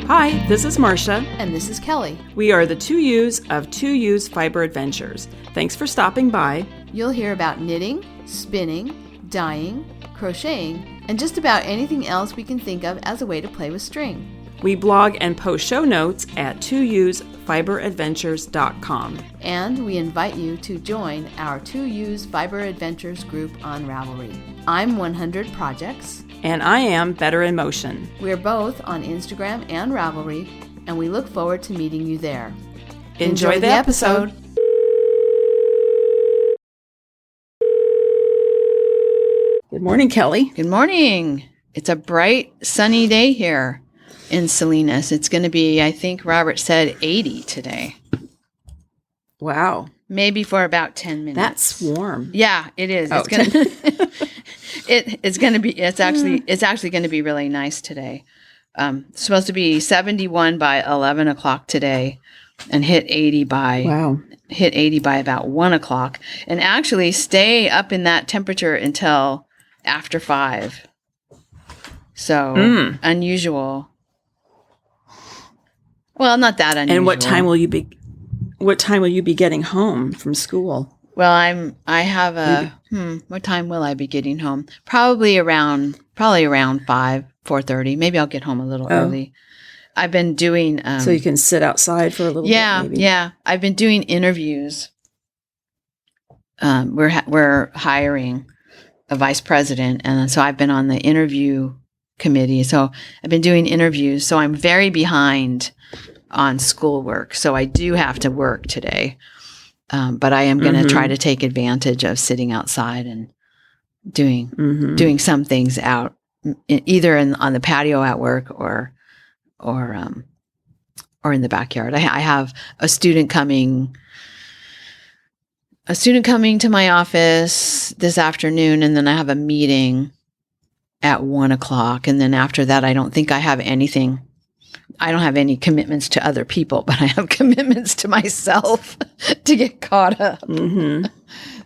Hi, this is Marsha. And this is Kelly. We are the 2U's of 2U's Fiber Adventures. Thanks for stopping by. You'll hear about knitting, spinning, dyeing, crocheting, and just about anything else we can think of as a way to play with string. We blog and post show notes at 2usfiberadventures.com. And we invite you to join our 2U's Fiber Adventures group on Ravelry. I'm 100 Projects. And I am Better in Motion. We're both on Instagram and Ravelry, and we look forward to meeting you there. Enjoy the episode. Good morning, Kelly. Good morning. It's a bright, sunny day here in Salinas. It's going to be, I think Robert said 80 today. Wow. Maybe for about 10 minutes. That's warm. Yeah, it is. Oh, It's actually going to be really nice today. It's supposed to be 71 by 11 o'clock today and hit 80 by about 1 o'clock, and actually stay up in that temperature until after 5. So unusual. Well, not that unusual. And what time will you be getting home from school? Well, what time will I be getting home? Probably around 4:30. Maybe I'll get home a little early. I've been doing so you can sit outside for a little bit. Maybe. Yeah. I've been doing interviews. We're hiring a vice president, and so I've been on the interview committee. So I've been doing interviews. So I'm very behind on schoolwork. So I do have to work today. But I am going to try to take advantage of sitting outside and doing some things out, either on the patio at work or in the backyard. I have a student coming to my office this afternoon, and then I have a meeting at 1 o'clock, and then after that, I don't think I have anything. I don't have any commitments to other people, but I have commitments to myself to get caught up.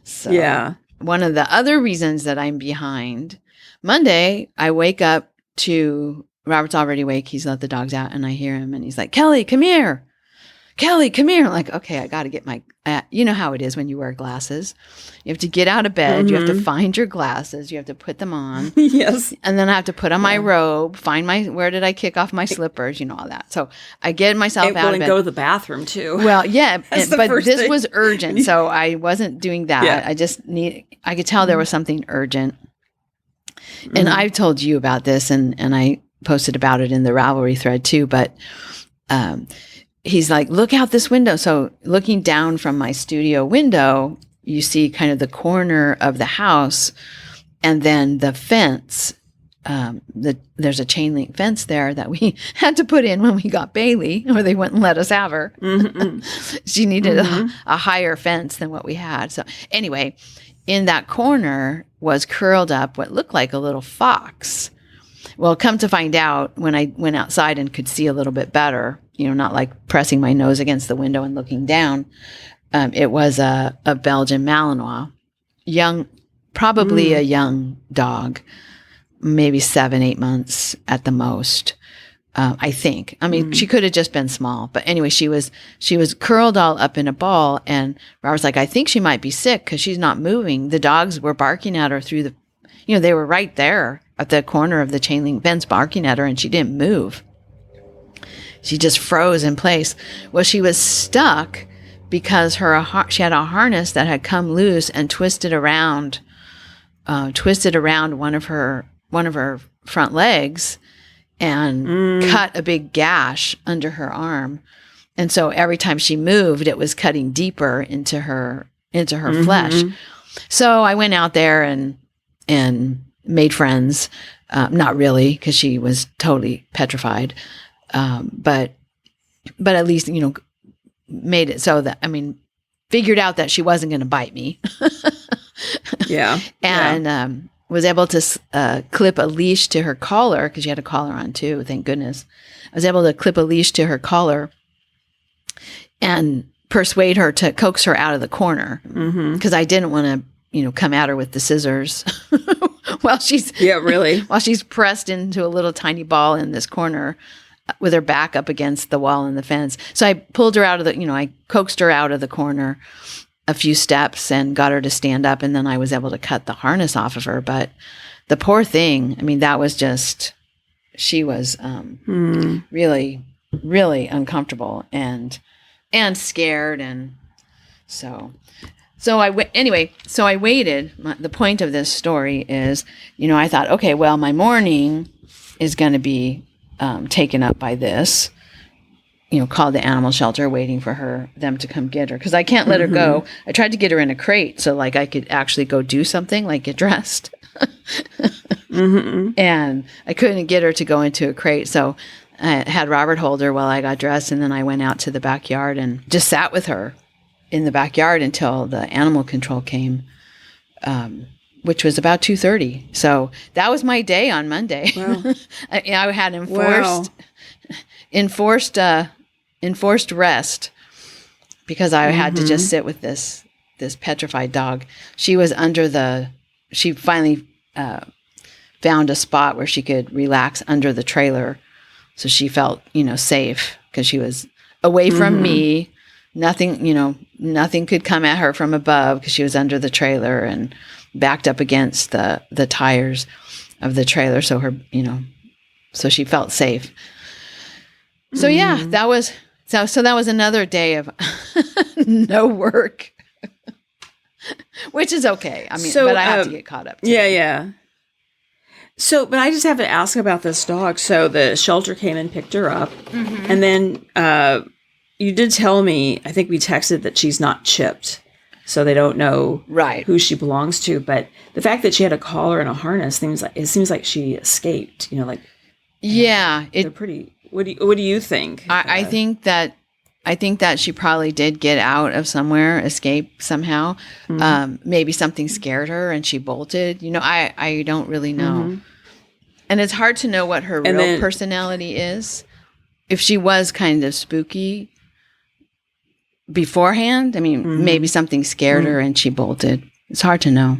So, yeah. One of the other reasons that I'm behind, Monday, I wake up to, Robert's already awake. He's let the dogs out, and I hear him, and he's like, Kelly, come here. Kelly, come here. I'm like, okay, I got to get my, you know how it is when you wear glasses. You have to get out of bed. You have to find your glasses. You have to put them on. Yes. And then I have to put on my robe, find where did I kick off my slippers, all that. So I get myself out of bed. Go to the bathroom too. Well, yeah, but this thing. Was urgent. So I wasn't doing that. Yeah. I could tell there was something urgent. And I've told you about this, and I posted about it in the Ravelry thread too, but, he's like, look out this window. So looking down from my studio window, you see kind of the corner of the house, and then the fence. There's a chain link fence there that we had to put in when we got Bailey, or they wouldn't let us have her. She needed a higher fence than what we had. So anyway, in that corner was curled up what looked like a little fox. Well, come to find out, when I went outside and could see a little bit better, not like pressing my nose against the window and looking down, it was a Belgian Malinois, probably a young dog, maybe 7-8 months at the most, I think. I mean, she could have just been small, but anyway, she was curled all up in a ball, and Robert's like, I think she might be sick because she's not moving. The dogs were barking at her through the, they were right there at the corner of the chain link fence barking at her, and she didn't move. She just froze in place. Well, she was stuck because she had a harness that had come loose and twisted around one of her front legs and cut a big gash under her arm. And so every time she moved, it was cutting deeper into her flesh. So I went out there and made friends. Not really, because she was totally petrified. But at least, made it so that, figured out that she wasn't going to bite me. Yeah. And was able to clip a leash to her collar, because she had a collar on too, thank goodness. I was able to clip a leash to her collar and persuade her to coax her out of the corner, because I didn't want to, come at her with the scissors while she's pressed into a little tiny ball in this corner with her back up against the wall and the fence. So I pulled her out of I coaxed her out of the corner a few steps and got her to stand up. And then I was able to cut the harness off of her. But the poor thing, I mean, that was just, she was really, really uncomfortable and scared. And so I waited. The point of this story is, I thought, okay, well, my morning is going to be taken up by this, called the animal shelter, waiting for them to come get her. Cause I can't let her go. I tried to get her in a crate so like I could actually go do something, like get dressed. And I couldn't get her to go into a crate. So I had Robert hold her while I got dressed. And then I went out to the backyard and just sat with her in the backyard until the animal control came, which was about 2:30. So that was my day on Monday. Wow. I had enforced rest because I had to just sit with this petrified dog. She finally found a spot where she could relax under the trailer. So she felt, safe because she was away from me. Nothing could come at her from above because she was under the trailer and backed up against the tires of the trailer. So so she felt safe. So yeah, that was another day of no work, which is okay. I mean, but I have to get caught up. Yeah. So, but I just have to ask about this dog. So the shelter came and picked her up, and then you did tell me, I think we texted that she's not chipped, so they don't know who she belongs to. But the fact that she had a collar and a harness, it seems like she escaped. They're pretty. What do you think? I think that she probably did get out of somewhere, escape somehow. Maybe something scared her and she bolted. I don't really know. And it's hard to know what her real personality is. If she was kind of spooky beforehand, I mean, maybe something scared her and she bolted. It's hard to know.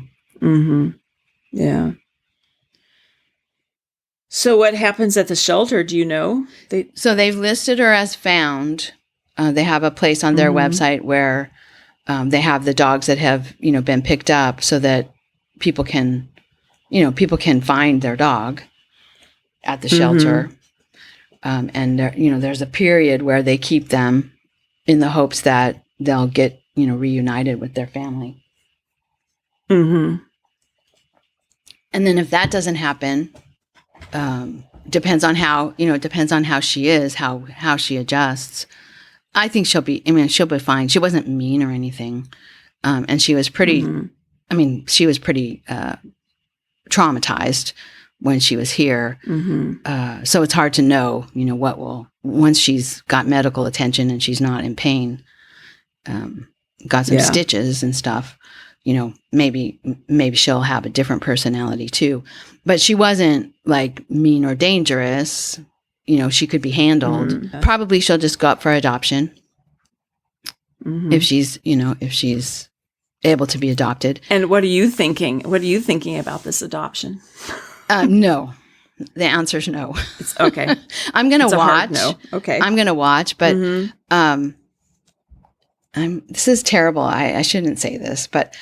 Yeah. So what happens at the shelter? Do you know? So they've listed her as found. They have a place on their website where they have the dogs that have, been picked up so that people can find their dog at the shelter. And there, there's a period where they keep them in the hopes that they'll get, reunited with their family. And then if that doesn't happen, depends on how she is, how she adjusts. I think she'll be fine. She wasn't mean or anything. And she was pretty, traumatized when she was here. So it's hard to know, once she's got medical attention and she's not in pain, got some stitches and stuff, maybe she'll have a different personality too. But she wasn't like mean or dangerous. She could be handled. Probably she'll just go up for adoption if she's able to be adopted. And what are you thinking? What are you thinking about this adoption? No. The answer is no. It's okay. I'm going to watch. No. Okay. I'm going to watch, but this is terrible. I shouldn't say this, but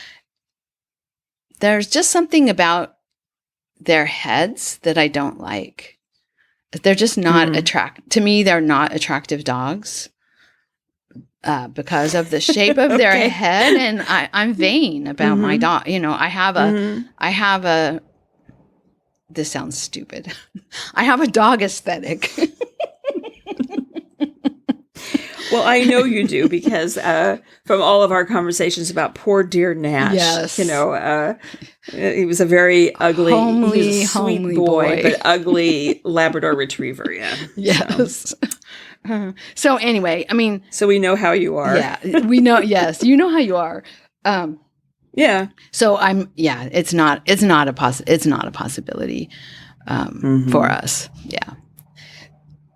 there's just something about their heads that I don't like. They're just not to me, they're not attractive dogs because of the shape of their head. And I'm vain about my dog. I have a, this sounds stupid. I have a dog aesthetic. Well, I know you do because from all of our conversations about poor dear Nash, yes. He was a very ugly, homely sweet boy, but ugly Labrador Retriever. Yeah. Yes. So anyway, so we know how you are. Yeah, we know. Yes, you know how you are. Yeah. So it's not a possibility for us. Yeah.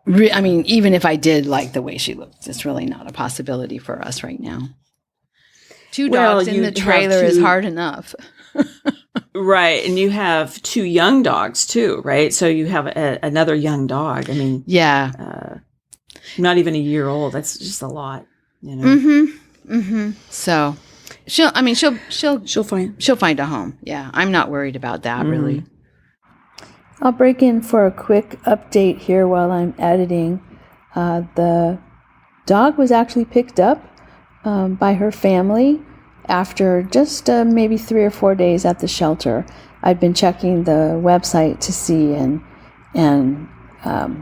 Even if I did like the way she looks, it's really not a possibility for us right now. Two dogs in the trailer is hard enough. Right. And you have two young dogs too, right? So you have another young dog. Yeah. not even a year old. That's just a lot, you know. So she'll find a home. Yeah, I'm not worried about that really. I'll break in for a quick update here while I'm editing. The dog was actually picked up by her family after just maybe 3 or 4 days at the shelter. I'd been checking the website to see, and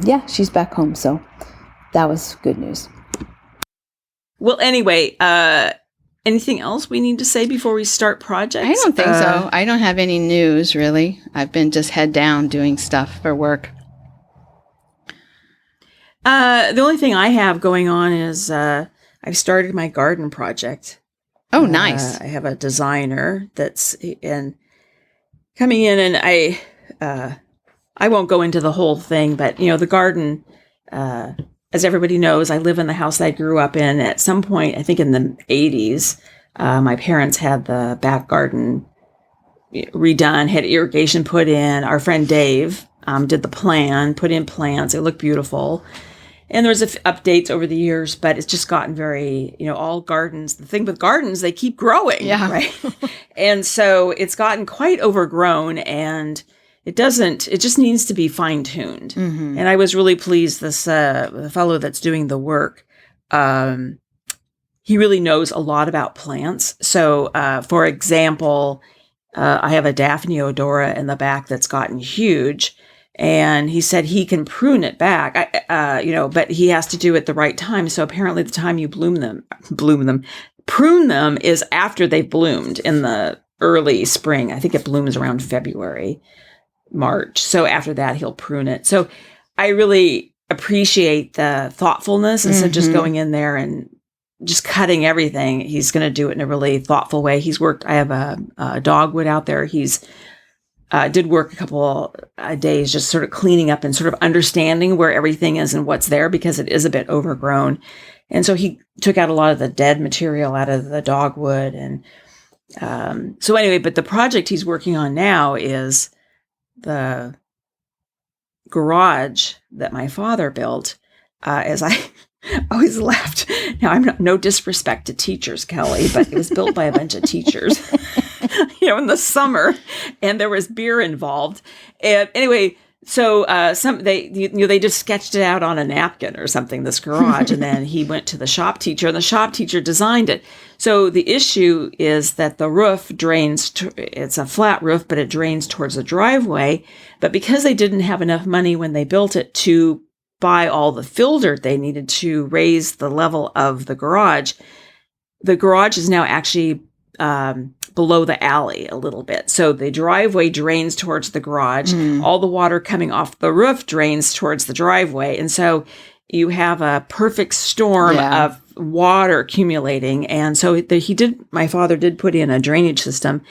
yeah, she's back home. So that was good news. Well, anyway, anything else we need to say before we start projects? I don't think so. I don't have any news, really. I've been just head down doing stuff for work. The only thing I have going on is I've started my garden project. Oh, nice. I have a designer that's coming in, and I won't go into the whole thing, but, you know, the garden, as everybody knows, I live in the house that I grew up in. At some point, I think in the 80s, my parents had the back garden redone, had irrigation put in. Our friend Dave did the plan, put in plants. It looked beautiful. And there's updates over the years, but it's just gotten very, you know, all gardens. The thing with gardens, they keep growing, right? And so it's gotten quite overgrown, and it just needs to be fine-tuned. And I was really pleased the fellow that's doing the work, he really knows a lot about plants. So, for example, I have a Daphne odora in the back that's gotten huge, and he said he can prune it back, but he has to do it the right time. So apparently the time you prune them is after they've bloomed in the early spring. I think it blooms around February, March. So after that, he'll prune it. So I really appreciate the thoughtfulness instead of just going in there and just cutting everything. He's going to do it in a really thoughtful way. I have a dogwood out there. He's did work a couple days just sort of cleaning up and sort of understanding where everything is and what's there, because it is a bit overgrown. And so he took out a lot of the dead material out of the dogwood. And so anyway, but the project he's working on now is the garage that my father built, as I always laughed. Now, no disrespect to teachers, Kelly, but it was built by a bunch of teachers, in the summer, and there was beer involved. And anyway, so they just sketched it out on a napkin or something, this garage, and then he went to the shop teacher, and the shop teacher designed it. So the issue is that the roof drains, it's a flat roof, but it drains towards the driveway. But because they didn't have enough money when they built it to buy all the fill dirt they needed to raise the level of the garage is now actually below the alley a little bit. So the driveway drains towards the garage. All the water coming off the roof drains towards the driveway. And so you have a perfect storm of water accumulating. And so my father did put in a drainage system,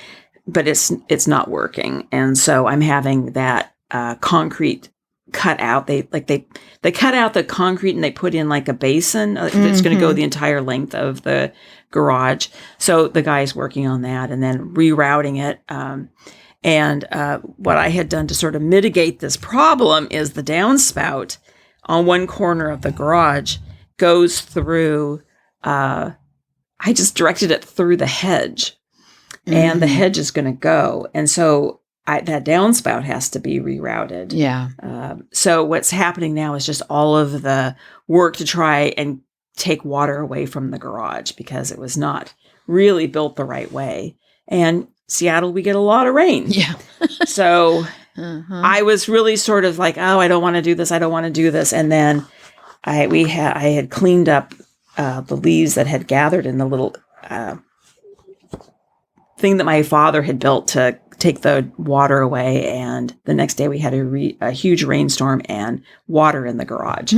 but it's not working. And so I'm having that concrete cut out. They cut out the concrete and they put in like a basin that's going to go the entire length of the garage. So the guy's working on that and then rerouting it. And what I had done to sort of mitigate this problem is the downspout on one corner of the garage goes through, I just directed it through the hedge, and the hedge is going to go. And so that downspout has to be rerouted. Yeah. So what's happening now is just all of the work to try and take water away from the garage because it was not really built the right way. And Seattle, we get a lot of rain. Yeah. So I was really sort of like, oh, I don't want to do this. I don't want to do this. And then I had cleaned up the leaves that had gathered in the little thing that my father had built to take the water away. And the next day we had a huge rainstorm and water in the garage.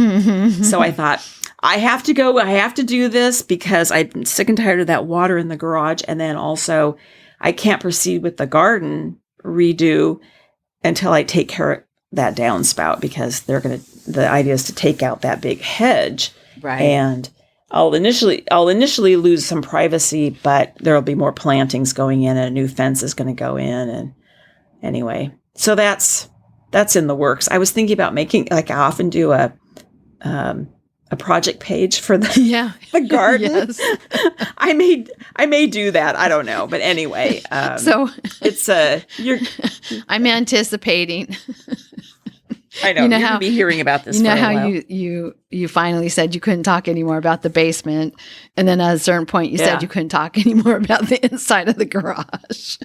So I thought, I have to do this because I'm sick and tired of that water in the garage. And then also I can't proceed with the garden redo until I take care of that downspout, because the idea is to take out that big hedge. Right. And I'll initially lose some privacy, but there'll be more plantings going in and a new fence is going to go in. And anyway, so that's in the works. I was thinking about making, like I often do, a a project page for the the garden. Yes. I may do that. I don't know, but anyway. So it's I'm anticipating. I know, you're going to be hearing about this. You know for a how while. you finally said you couldn't talk anymore about the basement, and then at a certain point you said you couldn't talk anymore about the inside of the garage.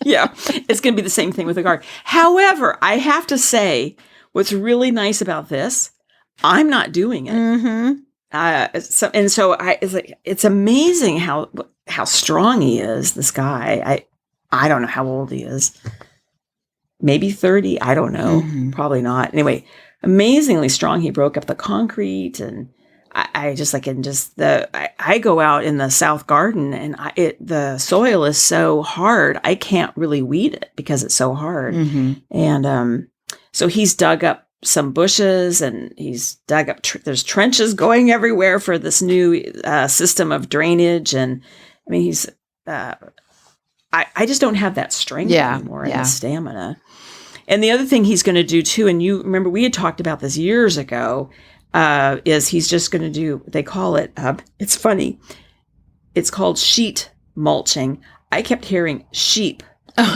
Yeah, it's going to be the same thing with the garden. However, I have to say, what's really nice about this, I'm not doing it. It's amazing how strong he is. This guy, I don't know how old he is. Maybe 30. I don't know. Probably not. Anyway, amazingly strong. He broke up the concrete, and I go out in the south garden, and the soil is so hard. I can't really weed it because it's so hard. And so he's dug up some bushes, and he's dug up. There's trenches going everywhere for this new system of drainage, and I mean he's. I just don't have that strength anymore and the stamina. And the other thing he's going to do too, and you remember we had talked about this years ago, is he's just going to do, they call it, it's funny, it's called sheet mulching. I kept hearing sheep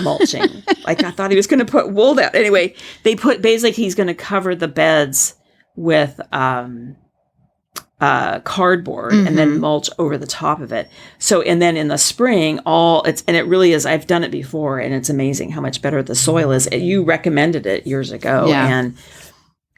mulching. Like I thought he was going to put wool down. Anyway, basically he's going to cover the beds with cardboard and then mulch over the top of it. So, and then in the spring, and it really is, I've done it before, and it's amazing how much better the soil is. You recommended it years ago, and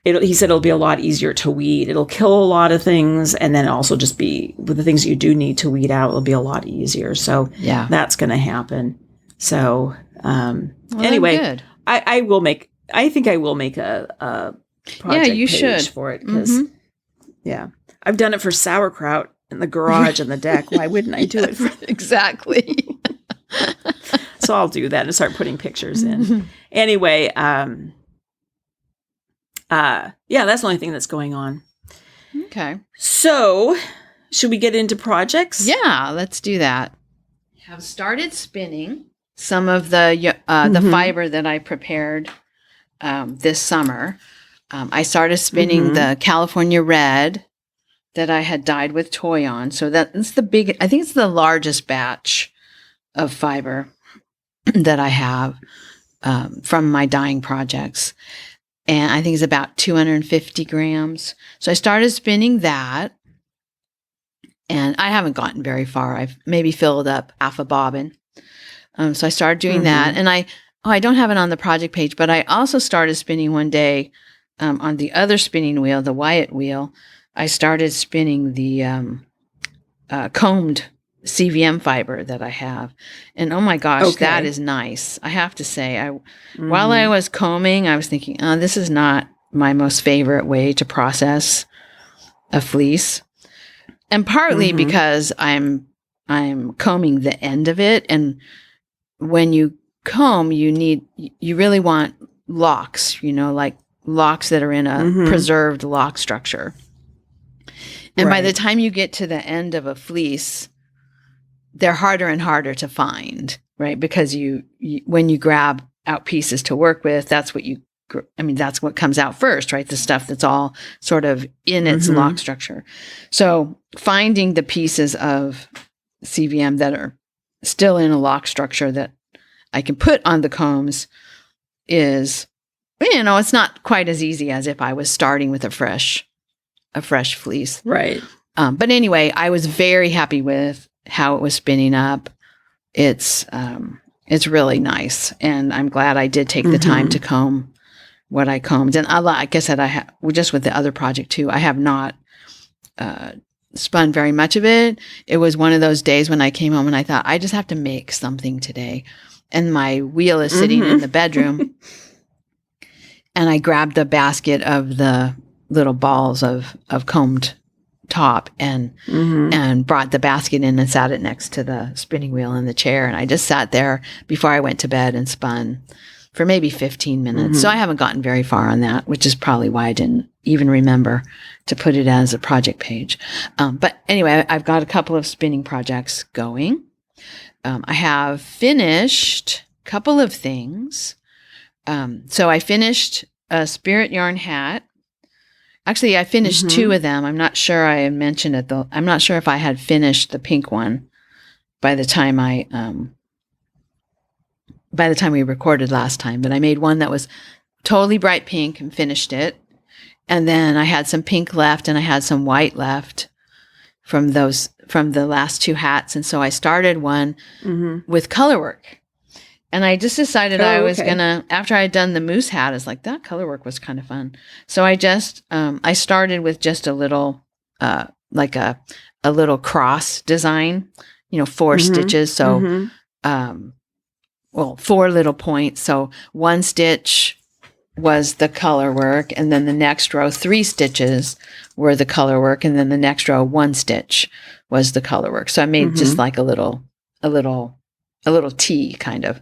he said it'll be a lot easier to weed. It'll kill a lot of things, and then also just be, with the things you do need to weed out, it'll be a lot easier. So that's going to happen. So, anyway, good. I think I will make a project page for it, because I've done it for sauerkraut in the garage and the deck. Why wouldn't I do it for exactly? So I'll do that and start putting pictures in. Anyway, that's the only thing that's going on. Okay. So, should we get into projects? Yeah, let's do that. I have started spinning some of the fiber that I prepared this summer. I started spinning the California red that I had dyed with toy on. So that's I think it's the largest batch of fiber that I have from my dyeing projects. And I think it's about 250 grams. So I started spinning that, and I haven't gotten very far. I've maybe filled up half a bobbin. So I started doing that, and I don't have it on the project page, but I also started spinning one day on the other spinning wheel, the Wyatt wheel. I started spinning the combed CVM fiber that I have. And oh my gosh, that is nice. I have to say, while I was combing, I was thinking, this is not my most favorite way to process a fleece. And partly because I'm combing the end of it. And when you comb, you really want locks, like locks that are in a preserved lock structure. And by the time you get to the end of a fleece, they're harder and harder to find, right? Because you when you grab out pieces to work with, that's what comes out first, right? The stuff that's all sort of in its lock structure. So finding the pieces of CVM that are still in a lock structure that I can put on the combs is, it's not quite as easy as if I was starting with a fresh fleece. Right. But anyway, I was very happy with how it was spinning up. It's really nice. And I'm glad I did take the time to comb what I combed. And like I said, just with the other project too, I have not spun very much of it. It was one of those days when I came home and I thought, I just have to make something today. And my wheel is sitting in the bedroom. And I grabbed the basket of the little balls of combed top and brought the basket in and sat it next to the spinning wheel in the chair. And I just sat there before I went to bed and spun for maybe 15 minutes. So I haven't gotten very far on that, which is probably why I didn't even remember to put it as a project page. But anyway, I've got a couple of spinning projects going. I have finished a couple of things. So I finished a spirit yarn hat, Actually, I finished 2 of them. I'm not sure I had mentioned it though. I'm not sure if I had finished the pink one by the time we recorded last time, but I made one that was totally bright pink and finished it. And then I had some pink left and I had some white left from the last 2 hats. And so I started one with color work. And I just decided I was gonna, after I had done the moose hat, I was like, that color work was kind of fun. So I just, I started with just a little, like a little cross design, 4 stitches. So, 4 little points. So 1 stitch was the color work, and then the next row 3 stitches were the color work, and then the next row 1 stitch was the color work. So I made just like a little T kind of.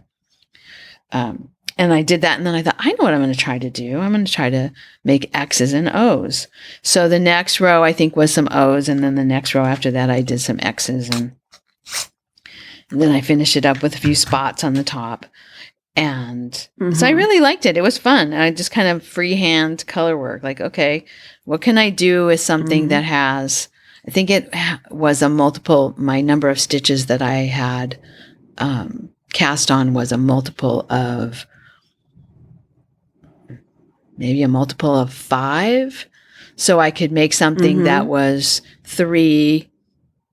And I did that, and then I thought, I know what I'm going to try to do. I'm going to try to make X's and O's. So the next row I think was some O's, and then the next row after that I did some X's, and then I finished it up with a few spots on the top. And so I really liked it. It was fun. I just kind of freehand color work. Like, okay, what can I do with something that has, I think it was my number of stitches that I had cast on was a multiple of, maybe a multiple of 5. So I could make something that was 3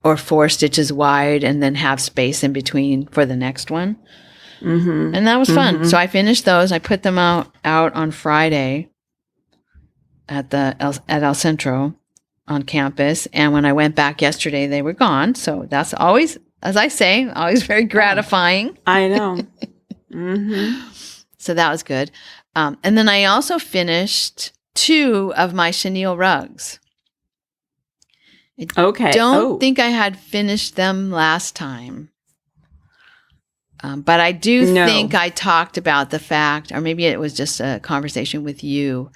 or 4 stitches wide and then have space in between for the next one. And that was fun. So I finished those. I put them out on Friday at El Centro on campus. And when I went back yesterday, they were gone. So that's always, as I say, always very gratifying. I know. So that was good. And then I also finished 2 of my chenille rugs. I don't think I had finished them last time. But I do think I talked about the fact, or maybe it was just a conversation with you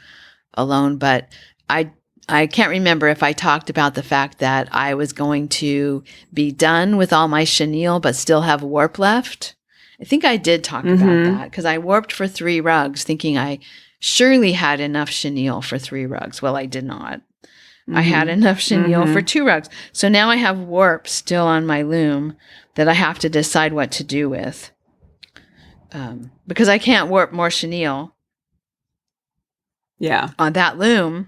alone, but I can't remember if I talked about the fact that I was going to be done with all my chenille but still have warp left. I think I did talk about that because I warped for 3 rugs thinking I surely had enough chenille for 3 rugs. Well, I did not. I had enough chenille for 2 rugs. So now I have warp still on my loom that I have to decide what to do with. Because I can't warp more chenille on that loom.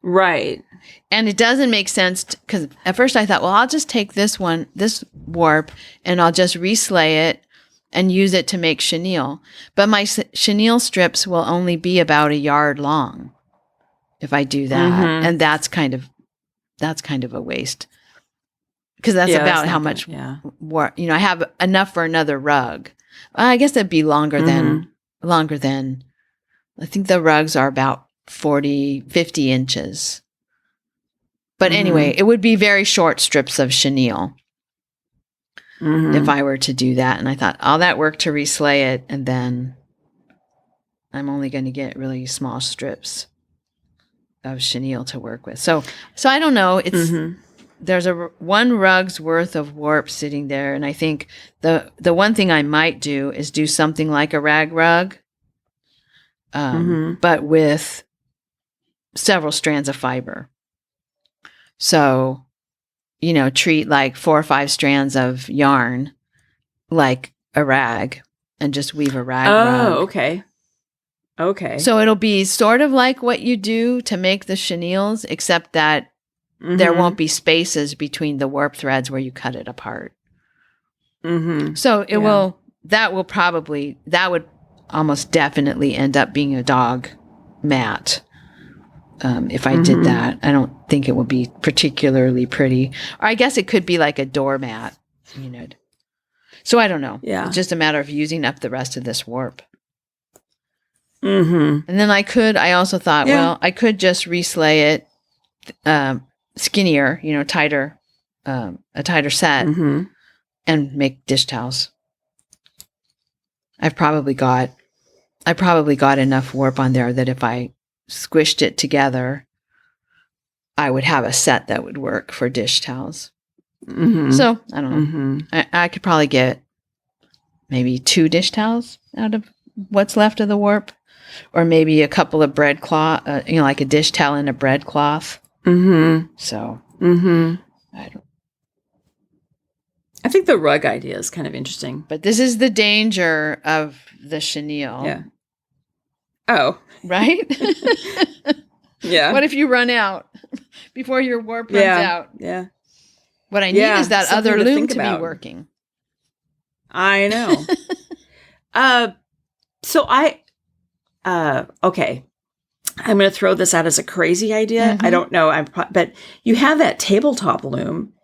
Right. And it doesn't make sense because at first I thought, well, I'll just take this warp, and I'll just reslay it and use it to make chenille. But my chenille strips will only be about 1 yard long if I do that. And that's kind of a waste. Because that's about how much warp, I have enough for another rug. I guess that'd be longer than, I think the rugs are about 50 inches. But anyway, it would be very short strips of chenille if I were to do that. And I thought, all that work to reslay it, and then I'm only going to get really small strips of chenille to work with. So I don't know. It's there's 1 rug's worth of warp sitting there, and I think the one thing I might do is do something like a rag rug, but with several strands of fiber. So, treat like 4 or 5 strands of yarn like a rag, and just weave a rag rug. Oh, okay. Okay. So it'll be sort of like what you do to make the chenilles, except that there won't be spaces between the warp threads where you cut it apart. So that would almost definitely end up being a dog mat. If I did that, I don't think it would be particularly pretty. Or I guess it could be like a doormat, So I don't know. Yeah. It's just a matter of using up the rest of this warp. And then I also thought, well, I could just reslay it skinnier, tighter, a tighter set, and make dish towels. I probably got enough warp on there that if I squished it together, I would have a set that would work for dish towels. So I don't know. I could probably get maybe 2 dish towels out of what's left of the warp. or maybe a couple of bread cloth, like a dish towel and a bread cloth. Mm-hmm. So, I think the rug idea is kind of interesting. But this is the danger of the chenille. Yeah. Oh. Right? Yeah. What if you run out before your warp runs out? Yeah. What I need is that other loom to be working. I know. Okay. I'm going to throw this out as a crazy idea. I don't know. But you have that tabletop loom.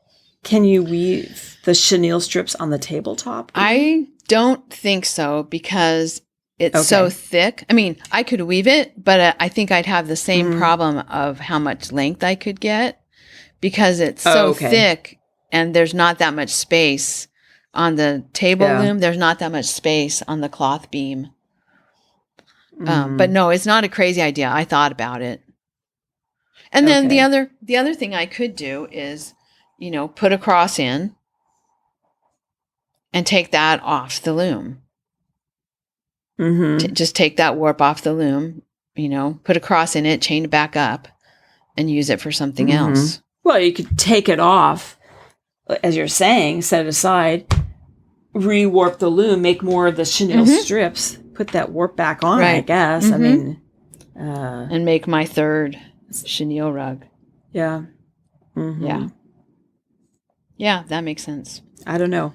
Can you weave the chenille strips on the tabletop? I don't think so because it's so thick. I mean, I could weave it, but I think I'd have the same problem of how much length I could get because it's so thick and there's not that much space on the table loom. There's not that much space on the cloth beam. But no, it's not a crazy idea. I thought about it. And then the other thing I could do is, put a cross in and take that off the loom. Just take that warp off the loom, put a cross in it, chain it back up, and use it for something else. Well, you could take it off, as you're saying, set it aside, rewarp the loom, make more of the chenille strips, put that warp back on, I guess. I mean... and make my third chenille rug. Yeah. Yeah. Yeah, that makes sense. I don't know.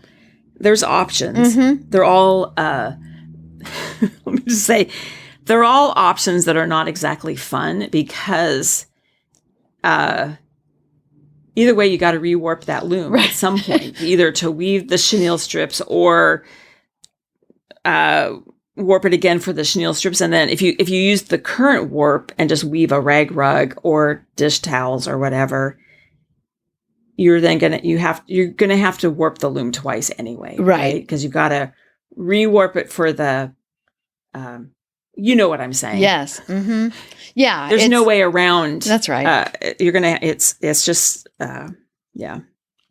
There's options. They're all, let me just say, they're all options that are not exactly fun because either way, you got to rewarp that loom at some point, either to weave the chenille strips or warp it again for the chenille strips. And then if you use the current warp and just weave a rag rug or dish towels or whatever, you're gonna have to warp the loom twice anyway, right? Because you've got to rewarp it for the, you know what I'm saying? Yes. Yeah. There's no way around. That's right. It's just, yeah.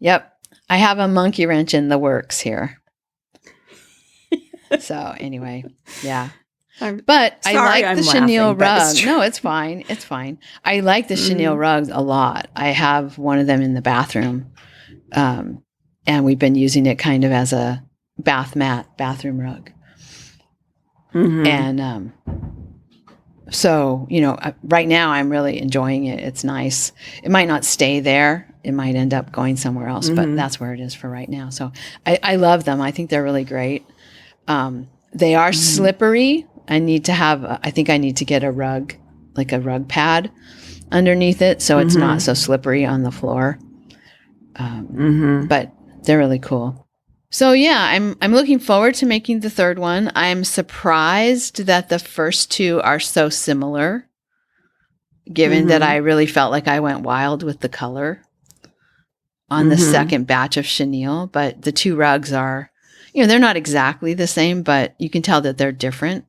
Yep. I have a monkey wrench in the works here. So anyway, yeah. But I like the chenille rug. No, it's fine. It's fine. I like the chenille rugs a lot. I have one of them in the bathroom. And we've been using it kind of as a bathroom rug. And so, right now I'm really enjoying it. It's nice. It might not stay there. It might end up going somewhere else, but that's where it is for right now. So I love them. I think they're really great. They are slippery. I think I need to get a rug, like a rug pad underneath it. So it's not so slippery on the floor. But they're really cool. So yeah, I'm looking forward to making the third one. I'm surprised that the first two are so similar, given that I really felt like I went wild with the color on the second batch of chenille. But the two rugs are, they're not exactly the same, but you can tell that they're different.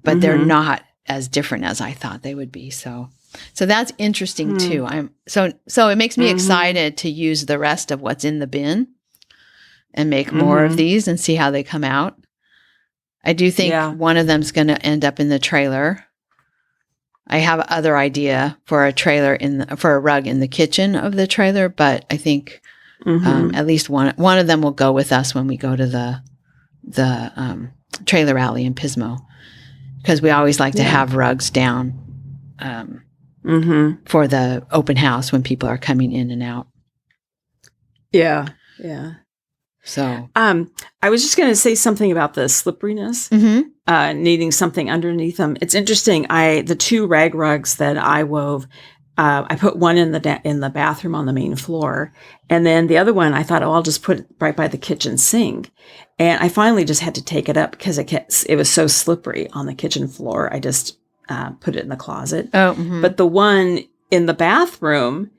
But they're not as different as I thought they would be. So that's interesting too. So it makes me excited to use the rest of what's in the bin and make more of these and see how they come out. I do think one of them's going to end up in the trailer. I have other idea for a trailer for a rug in the kitchen of the trailer, but I think at least one of them will go with us when we go to the trailer alley in Pismo, because we always like to have rugs down for the open house when people are coming in and out. Yeah. Yeah. So, I was just going to say something about the slipperiness, needing something underneath them. It's interesting. The two rag rugs that I wove, I put one in the bathroom on the main floor, and then the other one I thought, I'll just put it right by the kitchen sink. And I finally just had to take it up because it was so slippery on the kitchen floor. I just put it in the closet. But the one in the bathroom,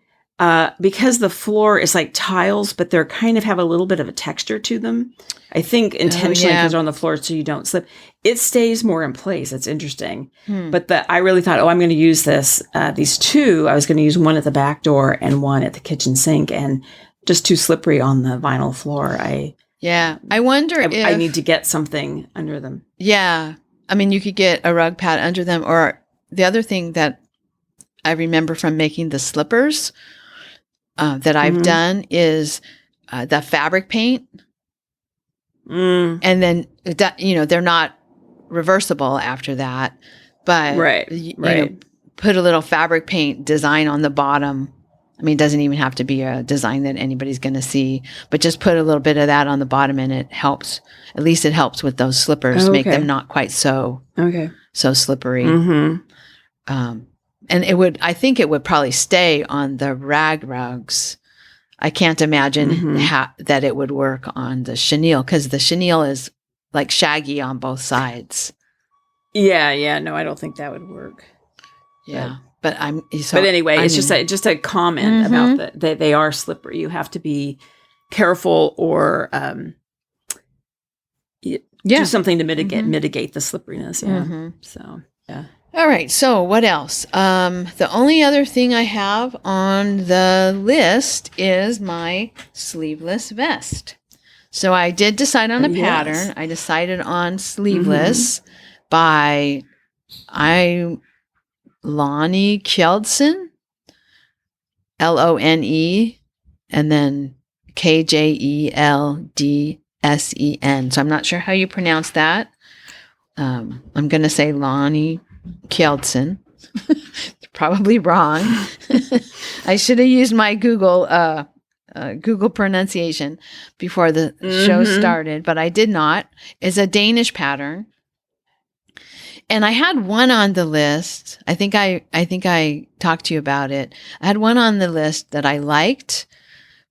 because the floor is like tiles, but they're kind of have a little bit of a texture to them. I think intentionally because they're on the floor so you don't slip. It stays more in place. It's interesting. But I really thought, I'm going to use these two. I was going to use one at the back door and one at the kitchen sink, and just too slippery on the vinyl floor. I wonder if I need to get something under them. Yeah. I mean, you could get a rug pad under them, or the other thing that I remember from making the slippers that I've done is the fabric paint. And then, they're not reversible after that, but you know, put a little fabric paint design on the bottom. I mean, it doesn't even have to be a design that anybody's going to see, but just put a little bit of that on the bottom, and it helps. At least it helps with those slippers, make them not quite so slippery. And I think it would probably stay on the rag rugs. I can't imagine that it would work on the chenille, because the chenille is like shaggy on both sides. Yeah. No, I don't think that would work. Yeah. But anyway, it's just a comment about that they are slippery. You have to be careful or do something to mitigate the slipperiness. Yeah. So, yeah. All right. So what else? The only other thing I have on the list is my sleeveless vest. So I did decide on a pattern. I decided on sleeveless by Lonnie Kjeldsen, Lone, and then Kjeldsen. So I'm not sure how you pronounce that. I'm going to say Lonnie Kjeldsen. It's probably wrong. I should have used my Google pronunciation before the show started, but I did not. It's a Danish pattern. And I had one on the list. I think I talked to you about it. I had one on the list that I liked,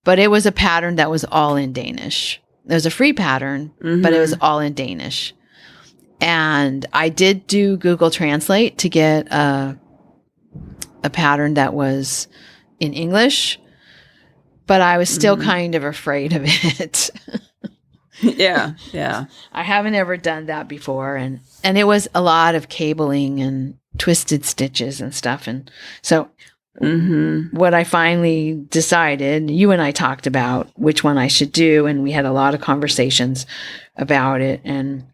but it was a pattern that was all in Danish. It was a free pattern, but it was all in Danish. And I did do Google Translate to get a pattern that was in English, but I was still kind of afraid of it. Yeah. I haven't ever done that before, and it was a lot of cabling and twisted stitches and stuff. And so what I finally decided, you and I talked about which one I should do, and we had a lot of conversations about it. And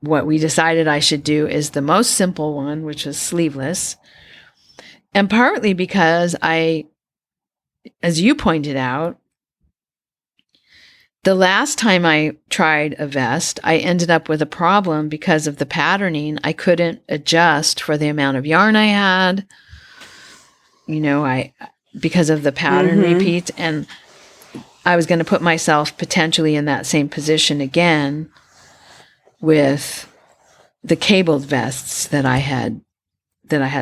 what we decided I should do is the most simple one, which was sleeveless. And partly because as you pointed out, the last time I tried a vest, I ended up with a problem because of the patterning. I couldn't adjust for the amount of yarn I had, because of the pattern repeats. And I was going to put myself potentially in that same position again with the cabled vests that I had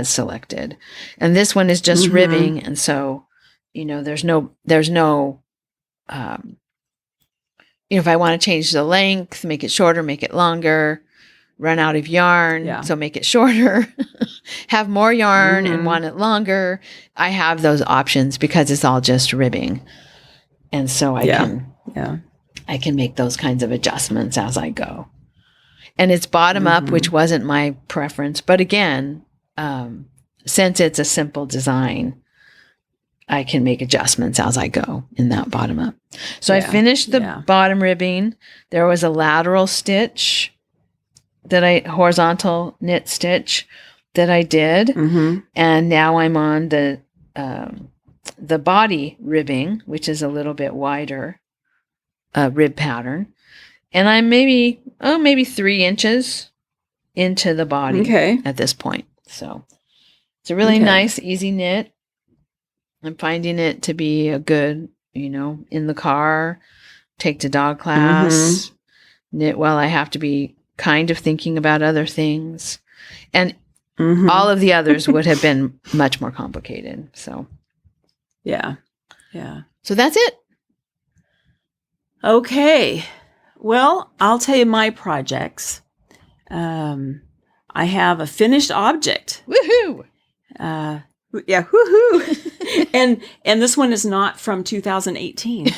selected. And this one is just ribbing. And so, there's no, if I want to change the length, make it shorter, make it longer, run out of yarn, so make it shorter, have more yarn and want it longer, I have those options because it's all just ribbing. And so I can make those kinds of adjustments as I go. And it's bottom up, which wasn't my preference. But again, since it's a simple design, I can make adjustments as I go in that bottom up. So I finished the bottom ribbing. There was a lateral stitch horizontal knit stitch that I did. And now I'm on the body ribbing, which is a little bit wider rib pattern. And I'm maybe 3 inches into the body at this point. So it's a really nice, easy knit. I'm finding it to be a good, in the car, take to dog class, knit while I have to be kind of thinking about other things. And all of the others would have been much more complicated. So, yeah. So that's it. Okay. Well, I'll tell you my projects. I have a finished object. Woohoo! Yeah, woohoo! and this one is not from 2018.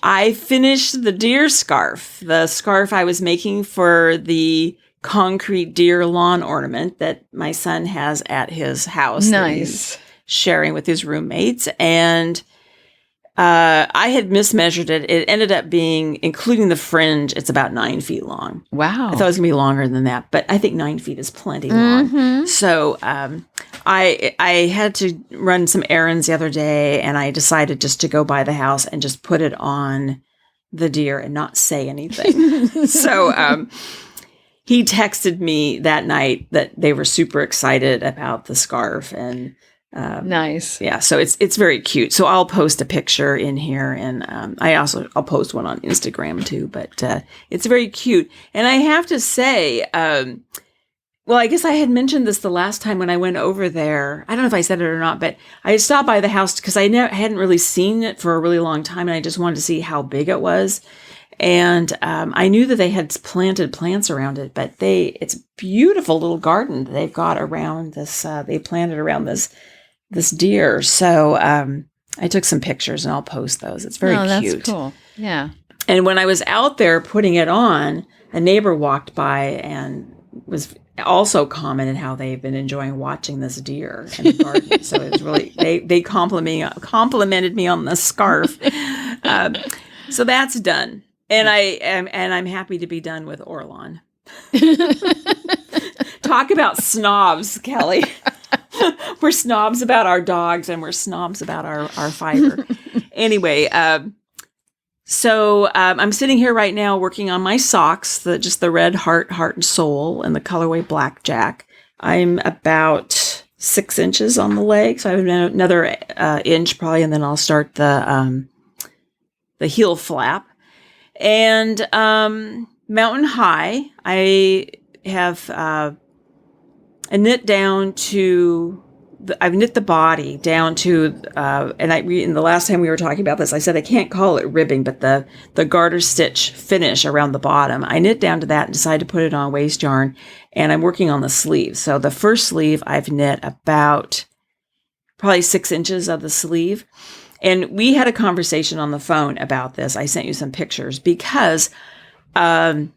I finished the deer scarf, the scarf I was making for the concrete deer lawn ornament that my son has at his house. Nice. Sharing with his roommates. And I had mismeasured it. It ended up being, including the fringe, it's about 9 feet long. Wow. I thought it was going to be longer than that, but I think 9 feet is plenty long. So I had to run some errands the other day, and I decided just to go by the house and just put it on the deer and not say anything. So he texted me that night that they were super excited about the scarf, and nice. Yeah, so it's very cute. So I'll post a picture in here, and I'll post one on Instagram too. But it's very cute, and I have to say, well, I guess I had mentioned this the last time when I went over there. I don't know if I said it or not, but I had stopped by the house because I hadn't really seen it for a really long time, and I just wanted to see how big it was. And I knew that they had planted plants around it, but it's a beautiful little garden that they've got around this. They planted around this deer. So I took some pictures, and I'll post those. It's very cute. That's cool. Yeah. And when I was out there putting it on, a neighbor walked by and was also commented how they've been enjoying watching this deer in the garden. So it was really, they complimented me on the scarf. So that's done. And I'm happy to be done with Orlan. Talk about snobs, Kelly. We're snobs about our dogs, and we're snobs about our fiber. Anyway, so I'm sitting here right now working on my socks, just the red heart and soul, and the colorway blackjack. I'm about 6 inches on the leg, so I have another inch probably, and then I'll start the heel flap. And Mountain High, I have knit down to. I've knit the body down to, and in the last time we were talking about this, I said I can't call it ribbing, but the garter stitch finish around the bottom, I knit down to that and decided to put it on waste yarn, and I'm working on the sleeve. So the first sleeve, I've knit about probably 6 inches of the sleeve, and we had a conversation on the phone about this. I sent you some pictures because I'm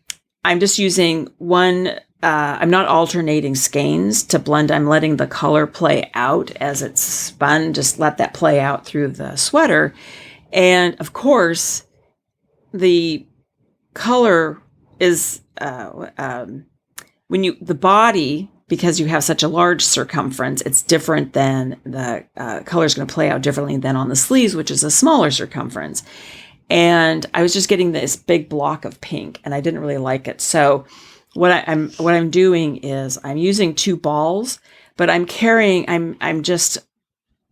just using one. I'm not alternating skeins to blend. I'm letting the color play out as it's spun. Just let that play out through the sweater. And of course, the color is the body, because you have such a large circumference, it's different than the color is going to play out differently than on the sleeves, which is a smaller circumference. And I was just getting this big block of pink, and I didn't really like it. So what I'm doing is I'm using 2 balls, but I'm just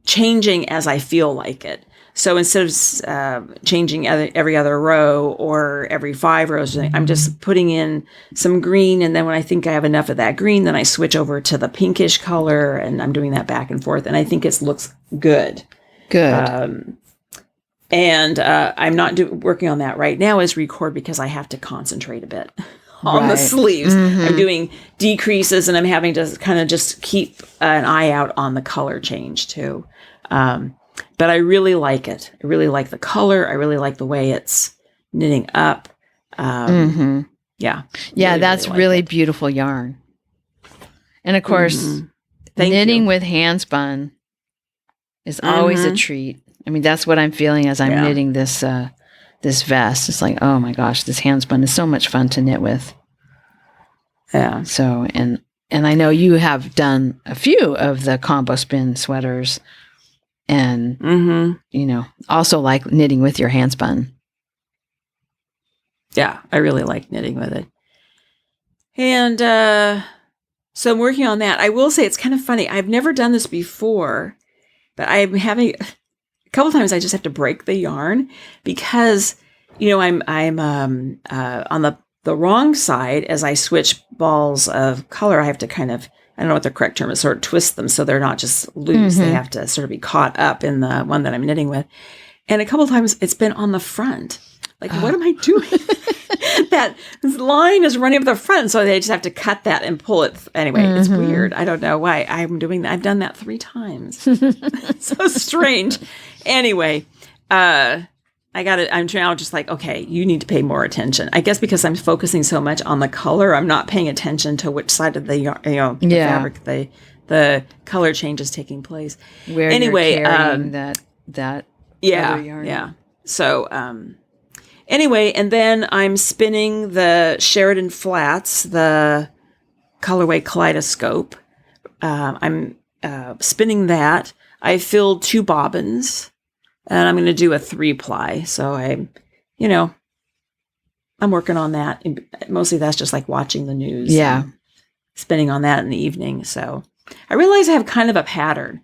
changing as I feel like it. So instead of changing every other row or every 5 rows, I'm just putting in some green, and then when I think I have enough of that green, then I switch over to the pinkish color, and I'm doing that back and forth, and I think it looks good. Good. And I'm not working on that right now as record because I have to concentrate a bit on the sleeves. I'm doing decreases, and I'm having to kind of just keep an eye out on the color change too. But I really like it. I really like the color. I really like the way it's knitting up. Yeah. Yeah, really, that's really beautiful yarn. And of course, knitting with handspun is always a treat. I mean, that's what I'm feeling as I'm knitting this this vest. It's like, oh my gosh, this handspun is so much fun to knit with. Yeah. So, and I know you have done a few of the combo spin sweaters, and also like knitting with your handspun. Yeah, I really like knitting with it. And so I'm working on that. I will say it's kind of funny. I've never done this before, but I'm having a couple of times I just have to break the yarn because, I'm on the wrong side. As I switch balls of color, I have to kind of, I don't know what the correct term is, sort of twist them so they're not just loose. They have to sort of be caught up in the one that I'm knitting with. And a couple of times it's been on the front. Like, what am I doing? That line is running up the front, so they just have to cut that and pull it. Anyway, it's weird. I don't know why I'm doing that. I've done that 3 times. So strange. Anyway, I got it. I'm now just like, okay, you need to pay more attention. I guess because I'm focusing so much on the color, I'm not paying attention to which side of the the fabric the color change is taking place. Where you're carrying that other yarn. Yeah. So, anyway, and then I'm spinning the Sheridan Flats, the colorway Kaleidoscope. I'm spinning that. I filled 2 bobbins, and I'm going to do a 3-ply. So I'm working on that. And mostly that's just like watching the news. Yeah. Spinning on that in the evening. So I realize I have kind of a pattern.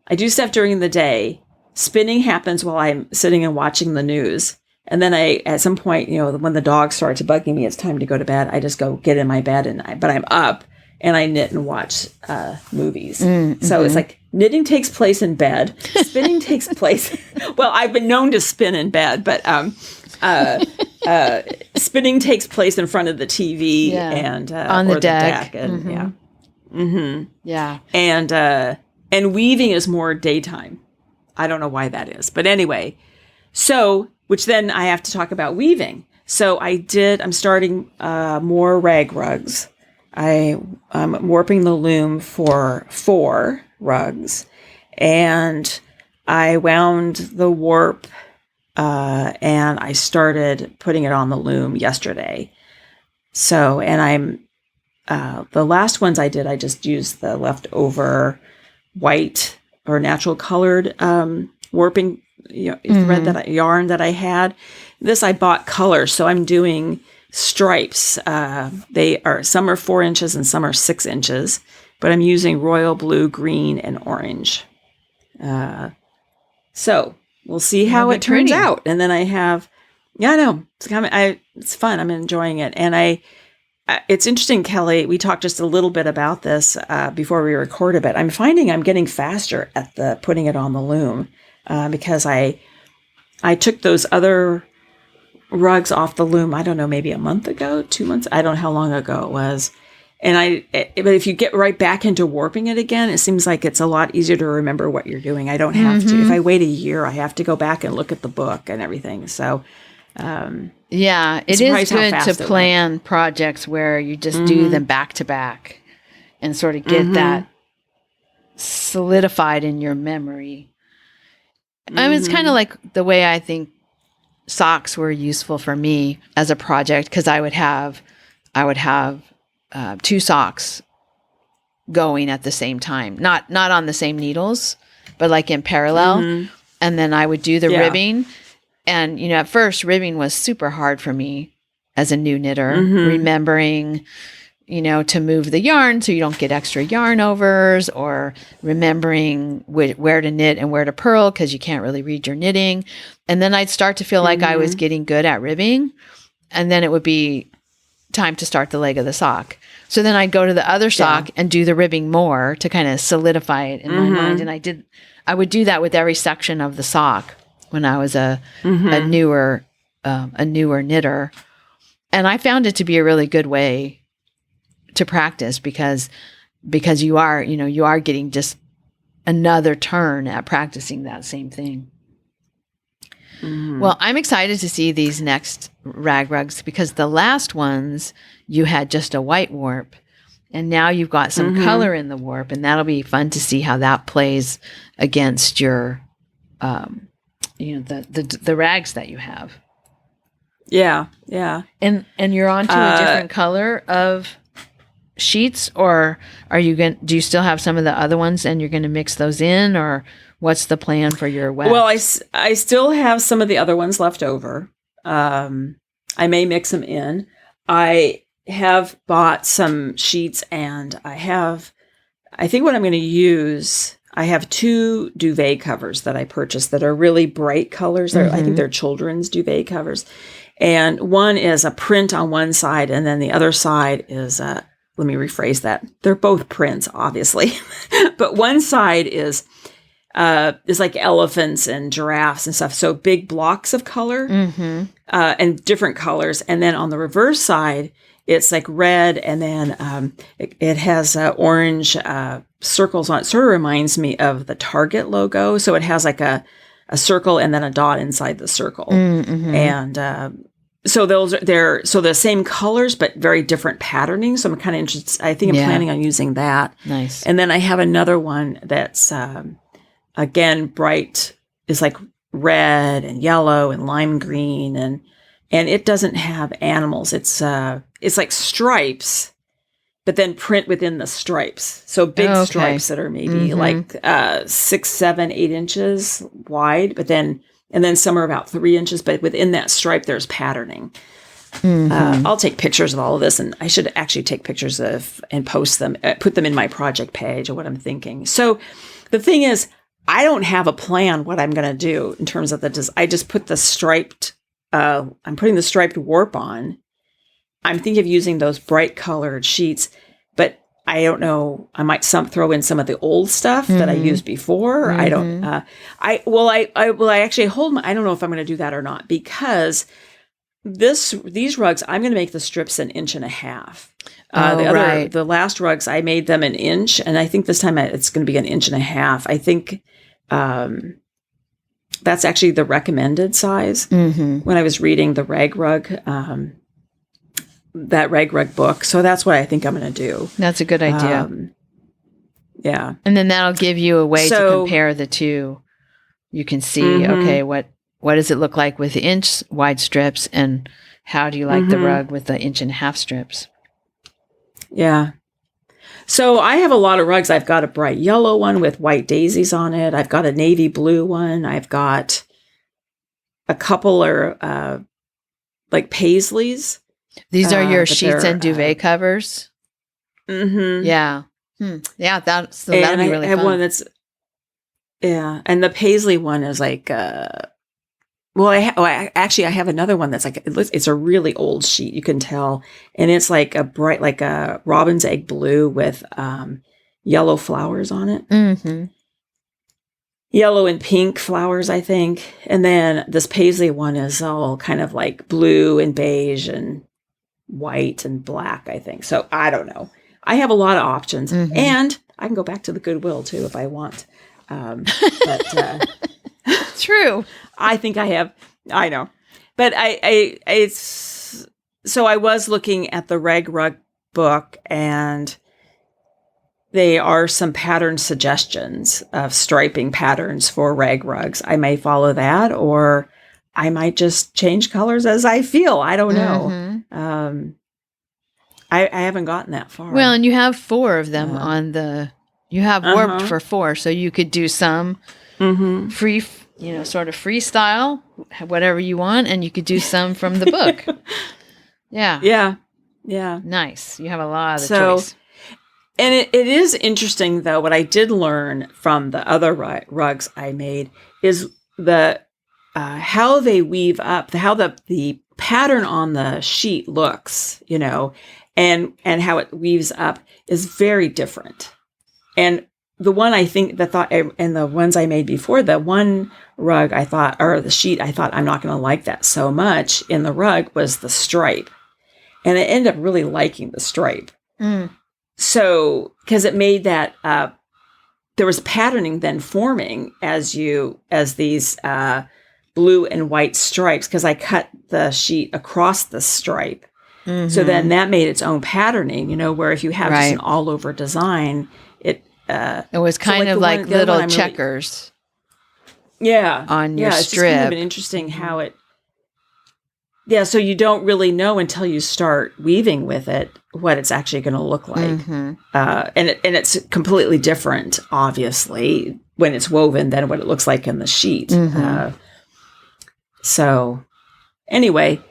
I do stuff during the day. Spinning happens while I'm sitting and watching the news. And then at some point, when the dog starts bugging me, it's time to go to bed. I just go get in my bed, but I'm up and I knit and watch movies. Mm-hmm. So it's like knitting takes place in bed. Spinning takes place. Well, I've been known to spin in bed, but spinning takes place in front of the TV and on the deck. And, mm-hmm. Yeah. Mm-hmm. Yeah. And weaving is more daytime. I don't know why that is, but anyway. So, which then I have to talk about weaving. So I'm starting more rag rugs. I'm warping the loom for 4 rugs, and I wound the warp, and I started putting it on the loom yesterday. So, and the last ones I did, I just used the leftover white or natural colored warping thread yarn that I had. This I bought colors, so I'm doing stripes. Some are 4 inches and some are 6 inches, but I'm using royal blue, green, and orange. So we'll see how it turns out. And then I have, I know it's fun. I'm enjoying it, and it's interesting, Kelly. We talked just a little bit about this before we recorded, but I'm finding I'm getting faster at the putting it on the loom because I took those other rugs off the loom. I don't know, maybe a month ago, 2 months. I don't know how long ago it was. And but if you get right back into warping it again, it seems like it's a lot easier to remember what you're doing. I don't have to. If I wait a year, I have to go back and look at the book and everything. So. Yeah, it is good to plan projects where you just do them back to back and sort of get that solidified in your memory. I mean, it's kind of like the way I think socks were useful for me as a project, because I would have 2 socks going at the same time, not on the same needles, but like in parallel, and then I would do the ribbing. And, at first ribbing was super hard for me as a new knitter, remembering, to move the yarn so you don't get extra yarn overs, or remembering where to knit and where to purl because you can't really read your knitting. And then I'd start to feel like I was getting good at ribbing, and then it would be time to start the leg of the sock. So then I'd go to the other sock and do the ribbing more to kind of solidify it in my mind. And I would do that with every section of the sock when I was a newer knitter. And I found it to be a really good way to practice because you are getting just another turn at practicing that same thing. Well, I'm excited to see these next rag rugs, because the last ones you had just a white warp, and now you've got some color in the warp, and that'll be fun to see how that plays against your the rags that you have. Yeah. And you're onto a different color of sheets, or do you still have some of the other ones and you're going to mix those in, or what's the plan for your web? Well, I still have some of the other ones left over. I may mix them in. I have bought some sheets, and I think what I'm going to use, I have 2 duvet covers that I purchased that are really bright colors. I think they're children's duvet covers. And one is a print on one side, and then the other side is, let me rephrase that. They're both prints, obviously. But one side is like elephants and giraffes and stuff. So big blocks of color and different colors. And then on the reverse side, it's like red, and then it has orange circles on it. Sort of reminds me of the Target logo. So it has like a circle and then a dot inside the circle. And so they're the same colors but very different patterning. So I'm kind of interested. I think I'm planning on using that. Nice. And then I have another one that's again bright. Is like red and yellow and lime green, and it doesn't have animals. It's like stripes, but then print within the stripes. So big stripes that are maybe like 6, 7, 8 inches wide, and then some are about 3 inches, but within that stripe, there's patterning. I'll take pictures of all of this, and I should actually take pictures of and post them, put them in my project page of what I'm thinking. So the thing is, I don't have a plan what I'm going to do in terms of I just put the striped, I'm putting the striped warp on. I'm thinking of using those bright colored sheets, but I don't know. I might throw in some of the old stuff that I used before. I don't, I actually I don't know if I'm going to do that or not, because these rugs, I'm going to make the strips 1.5 inches. The last rugs, I made them 1 inch, and I think this time it's going to be 1.5 inches. I think that's actually the recommended size. When I was reading the rag rug, that rag rug book, so that's what I think I'm going to do. That's a good idea. Yeah, and then that'll give you a way to compare the two. You can see, okay, what does it look like with the inch wide strips, and how do you like the rug with the 1.5 inch strips? Yeah. So I have a lot of rugs. I've got a bright yellow one with white daisies on it. I've got a navy blue one. I've got a couple are like paisleys. These are your sheets and duvet covers? Yeah. Yeah, that'll be really fun. I have one that's, and the paisley one is like, I have another one that's like, it's a really old sheet, you can tell. And it's like a bright, like a robin's egg blue with yellow flowers on it. Yellow and pink flowers, I think. And then this paisley one is all kind of like blue and beige and white and black, I think. So I don't know. I have a lot of options. And I can go back to the Goodwill too if I want. But true. I think I have. I know, but so I was looking at the rag rug book, and there are some pattern suggestions of striping patterns for rag rugs. I may follow that, or I might just change colors as I feel. I don't know. I haven't gotten that far. Well, and you have 4 of them on the. You have warped for 4, so you could do some free. Sort of freestyle, whatever you want, and you could do some from the book. Yeah. Nice. You have a lot of choice. And it is interesting, though, what I did learn from the other rugs I made is the how they weave up, how the pattern on the sheet looks, and how it weaves up is very different. And the one and the ones I made before, the one rug I thought, or the sheet I thought I'm not going to like that so much in the rug was the stripe. And I ended up really liking the stripe. So, because it made that, there was patterning then forming as these blue and white stripes, because I cut the sheet across the stripe. So then that made its own patterning, where if you have just an all over design, it was kind of like little checkers. On your strip. It's just kind of interesting how it. Yeah, so you don't really know until you start weaving with it what it's actually going to look like, and it's completely different, obviously, when it's woven than what it looks like in the sheet. So, anyway,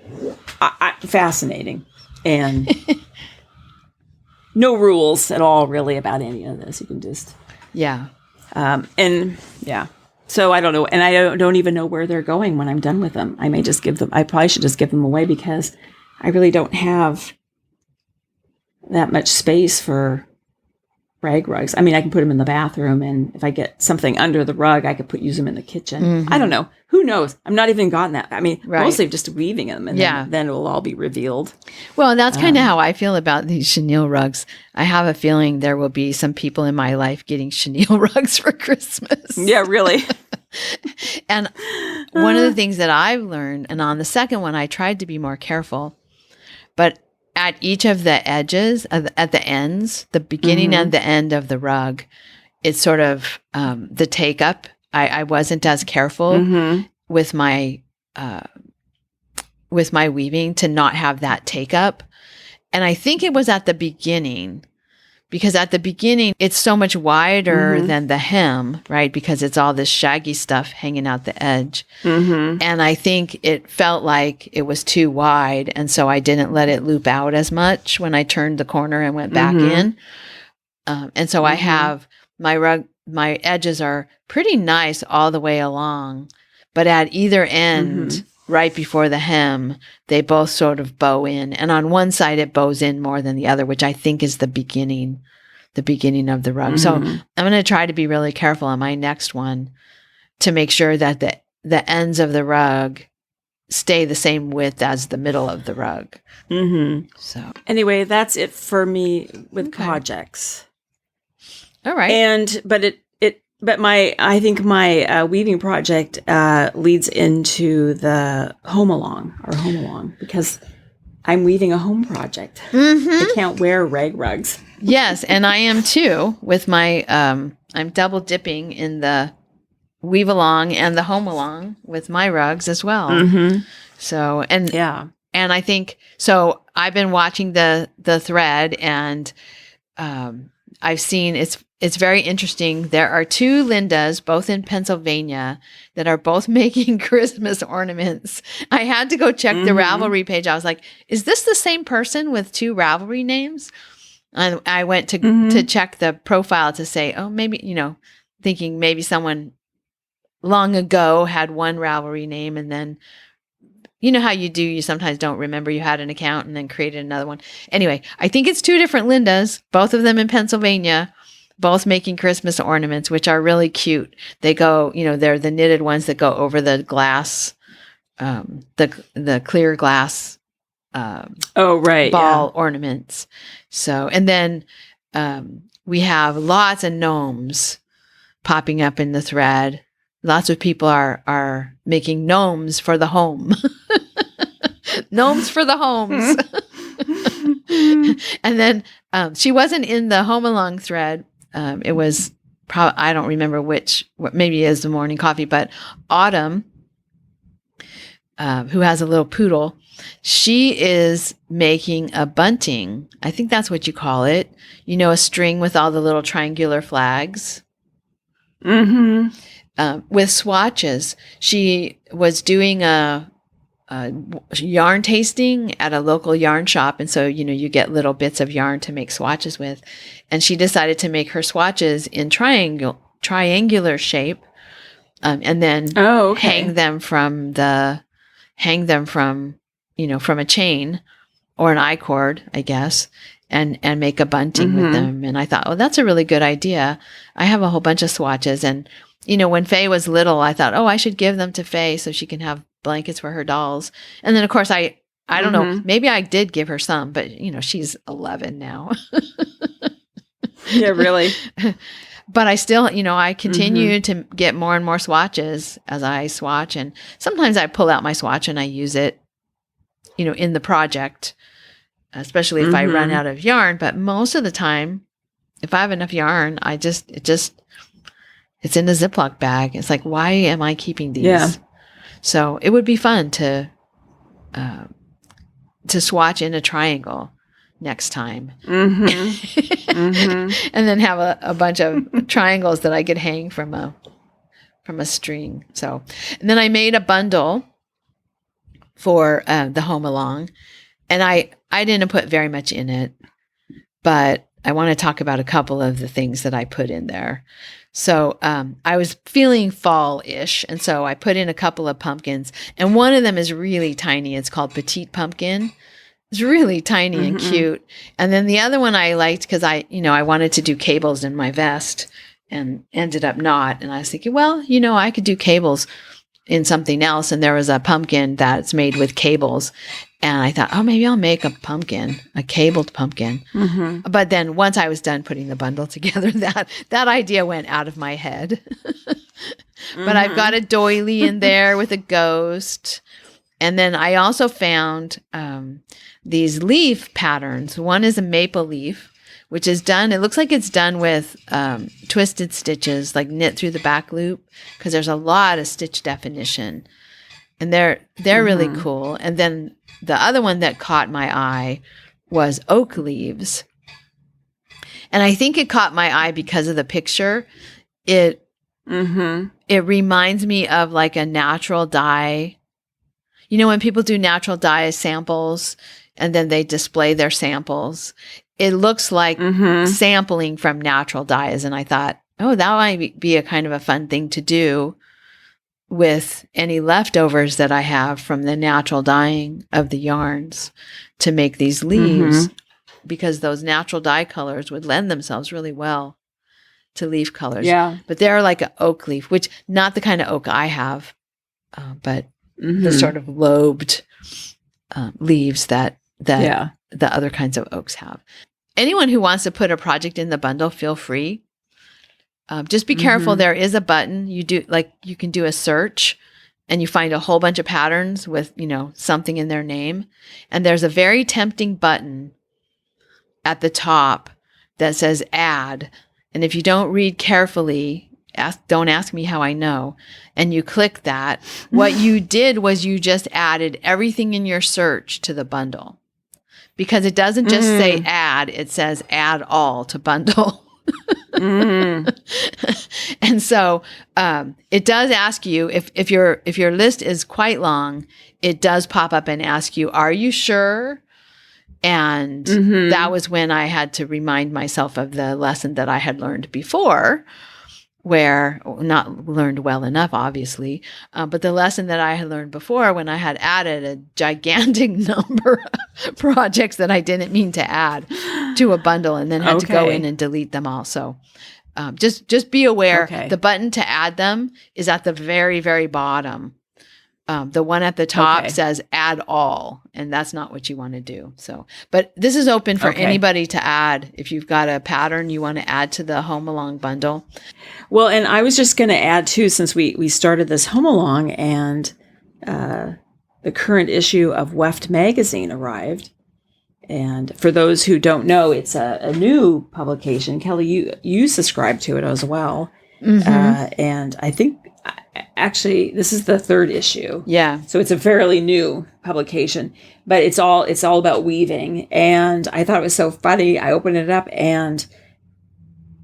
fascinating, and. No rules at all, really, about any of this. You can just, So I don't know, and I don't even know where they're going when I'm done with them. I may just give them. I probably should just give them away, because I really don't have that much space for rag rugs. I mean, I can put them in the bathroom, and if I get something under the rug, I could use them in the kitchen. I don't know. Who knows? I'm not even gotten that. I mean, mostly just weaving them, and then it will all be revealed. Well, that's kind of how I feel about these chenille rugs. I have a feeling there will be some people in my life getting chenille rugs for Christmas. Yeah, really. And one of the things that I've learned, and on the second one, I tried to be more careful, but at each of the edges, at the ends, the beginning and the end of the rug, it's sort of the take up I wasn't as careful with my weaving to not have that take up. And I think it was at the beginning, because at the beginning, it's so much wider than the hem, right? Because it's all this shaggy stuff hanging out the edge. And I think it felt like it was too wide. And so I didn't let it loop out as much when I turned the corner and went back in. And so I have my edges are pretty nice all the way along, but at either end, right before the hem, they both sort of bow in. And on one side, it bows in more than the other, which I think is the beginning of the rug. So I'm going to try to be really careful on my next one to make sure that the ends of the rug stay the same width as the middle of the rug. So anyway, that's it for me with projects. All right. I think my weaving project leads into the home along because I'm weaving a home project. I can't wear rag rugs. Yes, and I am too with my I'm double dipping in the weave along and the home along with my rugs as well. So and I think so I've been watching the thread, and I've seen it's very interesting. There are two Lindas, both in Pennsylvania, that are both making Christmas ornaments. I had to go check the Ravelry page. I was like, is this the same person with two Ravelry names? And I went to check the profile to say, oh, maybe, thinking maybe someone long ago had one Ravelry name, and then, you know how you do, you sometimes don't remember you had an account and then created another one. Anyway, I think it's two different Lindas, both of them in Pennsylvania, both making Christmas ornaments, which are really cute. They go, they're the knitted ones that go over the glass, the clear glass ball ornaments. So, and then we have lots of gnomes popping up in the thread. Lots of people are making gnomes for the home. Gnomes for the homes. And then she wasn't in the home along thread. It was I don't remember what maybe is the morning coffee, but Autumn, who has a little poodle, she is making a bunting. I think that's what you call it. A string with all the little triangular flags. With swatches. She was doing a yarn tasting at a local yarn shop. And so, you get little bits of yarn to make swatches with. And she decided to make her swatches in triangular shape, and then hang them from from a chain or an I-cord, I guess, and make a bunting with them. And I thought, oh, that's a really good idea. I have a whole bunch of swatches. And, when Faye was little, I thought, oh, I should give them to Faye so she can have blankets for her dolls. And then, of course, I don't know, maybe I did give her some, but, she's 11 now. Yeah, really. But I still, I continue to get more and more swatches as I swatch. And sometimes I pull out my swatch and I use it, in the project, especially if I run out of yarn. But most of the time, if I have enough yarn, it's in a Ziploc bag. It's like, why am I keeping these? Yeah. So it would be fun to swatch in a triangle next time. And then have a bunch of triangles that I could hang from a string. So, and then I made a bundle for the home along, and I didn't put very much in it, but I want to talk about a couple of the things that I put in there. So I was feeling fall-ish, and so I put in a couple of pumpkins, and one of them is really tiny. It's called Petite Pumpkin. It's really tiny and cute. And then the other one I liked because I wanted to do cables in my vest and ended up not. And I was thinking, well, I could do cables in something else. And there was a pumpkin that's made with cables. And I thought, oh, maybe I'll make a pumpkin, a cabled pumpkin. But then once I was done putting the bundle together, that idea went out of my head. But I've got a doily in there with a ghost. And then I also found these leaf patterns. One is a maple leaf which is done. It looks like it's done with twisted stitches, like knit through the back loop, because there's a lot of stitch definition, and they're really cool. And then the other one that caught my eye was oak leaves, and I think it caught my eye because of the picture. It reminds me of like a natural dye. You know, when people do natural dye samples and then they display their samples, it looks like sampling from natural dyes. And I thought, oh, that might be a kind of a fun thing to do with any leftovers that I have from the natural dyeing of the yarns to make these leaves, because those natural dye colors would lend themselves really well to leaf colors. Yeah. But they're like an oak leaf, which not the kind of oak I have, but the sort of lobed leaves that the other kinds of oaks have. Anyone who wants to put a project in the bundle, feel free. Just be careful. There is a button. You can do a search and you find a whole bunch of patterns with, something in their name. And there's a very tempting button at the top that says add. And if you don't read carefully, don't ask me how I know, and you click that, what you did was you just added everything in your search to the bundle, because it doesn't just say add, it says add all to bundle. And so it does ask you, if your list is quite long, it does pop up and ask you, are you sure? And that was when I had to remind myself of the lesson that I had learned before, where not learned well enough, obviously, but the lesson that I had learned before, when I had added a gigantic number of projects that I didn't mean to add to a bundle, and then had to go in and delete them all. So just be aware. The button to add them is at the very, very bottom. The one at the top says add all, and that's not what you want to do. So, but this is open for anybody to add. If you've got a pattern you want to add to the Home Along bundle. Well, and I was just going to add too, since we started this Home Along, and the current issue of Weft magazine arrived. And for those who don't know, it's a new publication. Kelly, you subscribe to it as well. And I think actually this is the third issue. Yeah. So it's a fairly new publication, but it's all about weaving. And I thought it was so funny. I opened it up, and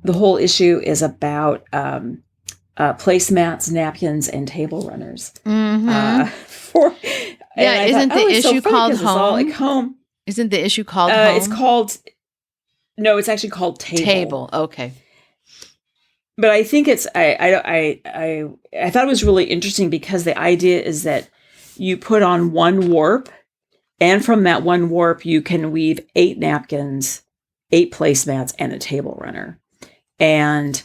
the whole issue is about placemats, napkins, and table runners. Isn't the issue called Home? Isn't the issue called Home? It's actually called Table. Okay. But I think I thought it was really interesting, because the idea is that you put on one warp, and from that one warp you can weave 8 napkins, 8 placemats, and a table runner. And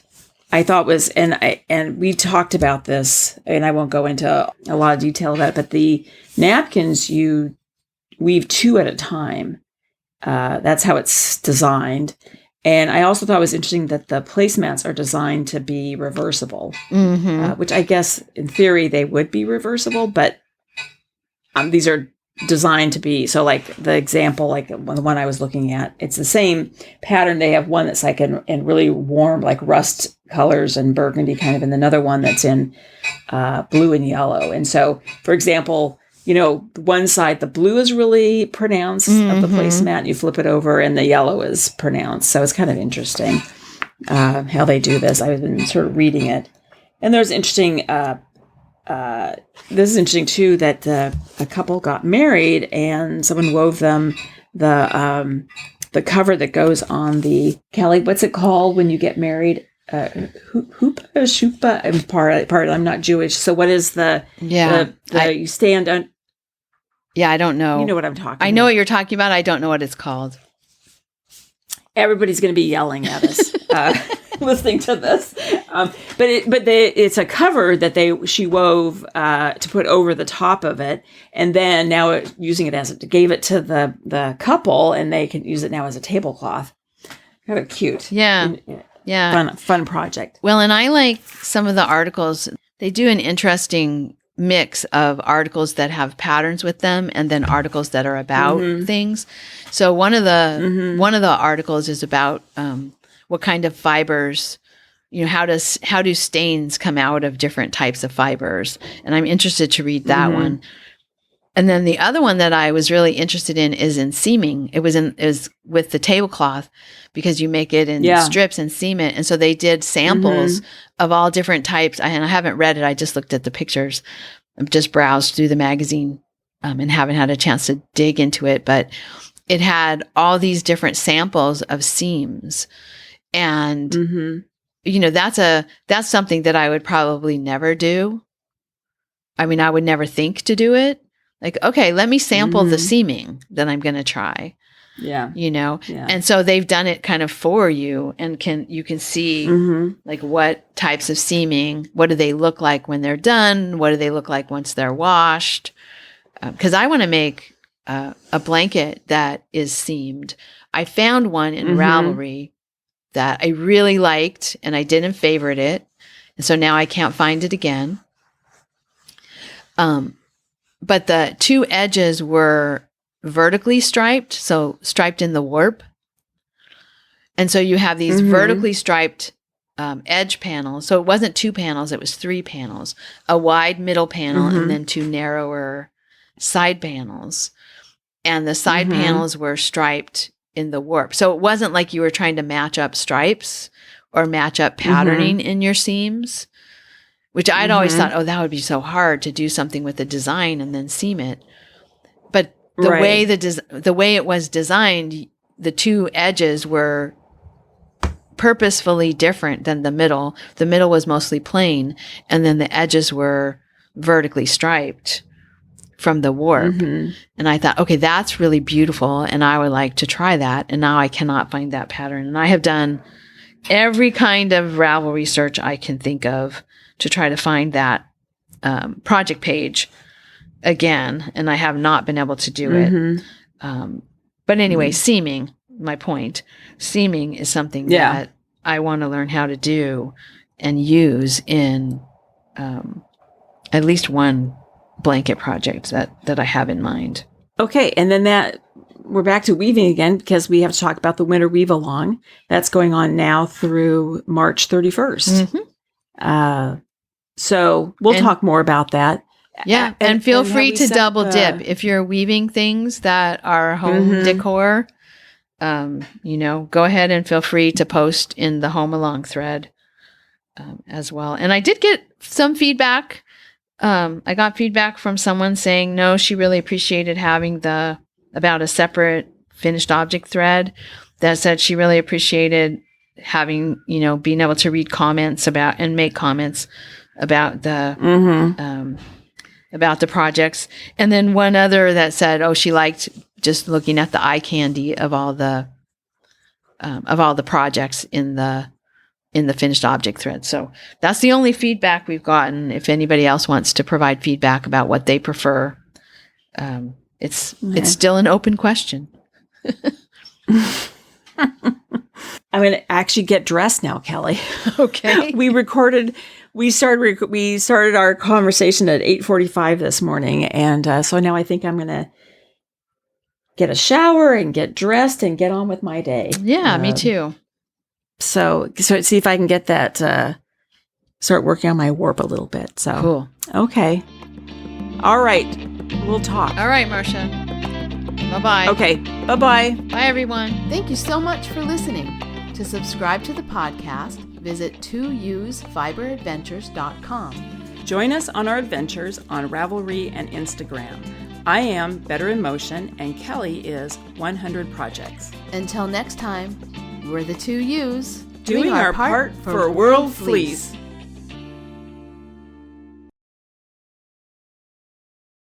I thought and we talked about this, and I won't go into a lot of detail about it, but the napkins you weave 2 at a time. That's how it's designed. And I also thought it was interesting that the placemats are designed to be reversible, which I guess in theory they would be reversible, but these are designed to be. So like the example, like the one I was looking at, it's the same pattern. They have one that's like in really warm, like rust colors and burgundy kind of, and another one that's in blue and yellow. And so, for example, one side, the blue is really pronounced of the placemat. You flip it over and the yellow is pronounced. So it's kind of interesting how they do this. I've been sort of reading it. And there's interesting, this is interesting too, that a couple got married and someone wove them the cover that goes on the, Kelly, what's it called when you get married? Shupa. I'm part. I'm not Jewish. So what is you stand on? Yeah, I don't know. You know what I'm talking about. I know what you're talking about. I don't know what it's called. Everybody's going to be yelling at us listening to this. It's a cover that she wove to put over the top of it, and then now using it gave it to the couple, and they can use it now as a tablecloth. Kind of cute. Yeah. Yeah. Fun project. Well, and I like some of the articles. They do an interesting mix of articles that have patterns with them and then articles that are about things. So one of the articles is about what kind of fibers, how do stains come out of different types of fibers? And I'm interested to read that one. And then the other one that I was really interested in is in seaming. It was with the tablecloth, because you make it in strips and seam it. And so they did samples of all different types. And I haven't read it. I just looked at the pictures. I've just browsed through the magazine and haven't had a chance to dig into it. But it had all these different samples of seams. And, that's something that I would probably never do. I mean, I would never think to do it. Like, okay, let me sample the seaming that I'm going to try. Yeah. And so they've done it kind of for you, and you can see like what types of seaming, what do they look like when they're done? What do they look like once they're washed? Because I want to make a blanket that is seamed. I found one in Ravelry that I really liked, and I didn't favorite it. And so now I can't find it again. But the two edges were vertically striped, so striped in the warp. And so you have these vertically striped edge panels. So it wasn't 2 panels, it was 3 panels. A wide middle panel and then 2 narrower side panels. And the side panels were striped in the warp. So it wasn't like you were trying to match up stripes or match up patterning in your seams. Which I'd always thought, that would be so hard to do something with the design and then seam it. But the way the way it was designed, the 2 edges were purposefully different than the middle. The middle was mostly plain, and then the edges were vertically striped from the warp. And I thought, okay, that's really beautiful, and I would like to try that. And now I cannot find that pattern. And I have done every kind of Ravelry research I can think of to try to find that project page again, and I have not been able to do it. But anyway, seaming, my point, seaming is something that I want to learn how to do and use in at least one blanket project that I have in mind. Okay, and then we're back to weaving again, because we have to talk about the winter weave along. That's going on now through March 31st. So we'll talk more about that. Yeah. And feel free to double dip. If you're weaving things that are home decor, go ahead and feel free to post in the Home Along thread as well. And I did get some feedback. I got feedback from someone saying, no, she really appreciated having about a separate finished object thread, that said she really appreciated having, being able to read comments about and make comments about the projects. And then one other that said, she liked just looking at the eye candy of all the projects in the finished object thread. So that's the only feedback we've gotten. If anybody else wants to provide feedback about what they prefer, it's still an open question. I'm going to actually get dressed now, Kelly. Okay. We started our conversation at 8:45 this morning. And so now I think I'm going to get a shower and get dressed and get on with my day. Yeah, me too. So see if I can get that, start working on my warp a little bit. So cool. Okay. All right. We'll talk. All right, Marsha. Bye-bye. Okay. Bye-bye. Bye, everyone. Thank you so much for listening. To subscribe to the podcast, visit 2usfiberadventures.com. Join us on our adventures on Ravelry and Instagram. I am Better in Motion, and Kelly is 100 Projects. Until next time, we're the 2Us doing our part for World Fleece.